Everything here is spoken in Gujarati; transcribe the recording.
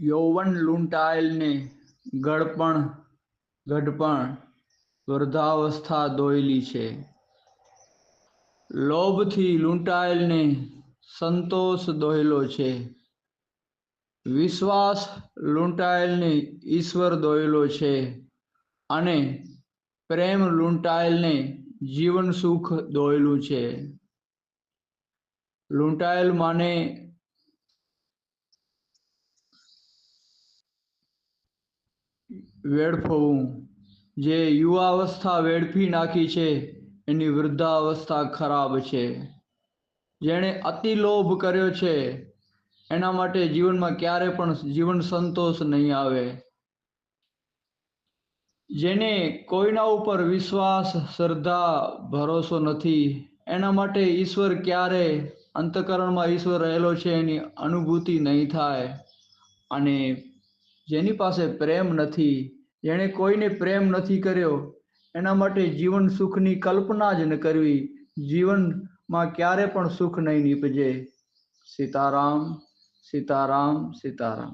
યૌવન લૂંટાયેલને ગઢપણ વૃદ્ધાવસ્થા દોયલી છે. લોભથી લૂંટાયેલને સંતોષ દોયલો છે. વિશ્વાસ લૂંટાયેલને ઈશ્વર દોયલો છે. અને પ્રેમ લૂંટાયેલને જીવન સુખ દોયલું છે. લૂંટાયેલ માને વેડફવું. જે યુવાવસ્થા વેડફી નાખી છે એની વૃદ્ધાવસ્થા ખરાબ છે. જેણે અતિ લોભ કર્યો છે એના માટે જીવનમાં ક્યારે પણ જીવન સંતોષ નહીં આવે. જેને કોઈના ઉપર વિશ્વાસ શ્રદ્ધા ભરોસો નથી એના માટે ઈશ્વર ક્યારે અંતઃકરણમાં ઈશ્વર રહેલો છે એની અનુભૂતિ નહીં થાય. અને જેની પાસે પ્રેમ નથી, જેણે કોઈને પ્રેમ નથી કર્યો એના માટે જીવન સુખની કલ્પના જ ન કરવી. જીવનમાં ક્યારે પણ સુખ નહીં નીપજે. સીતારામ સીતારામ સીતારામ.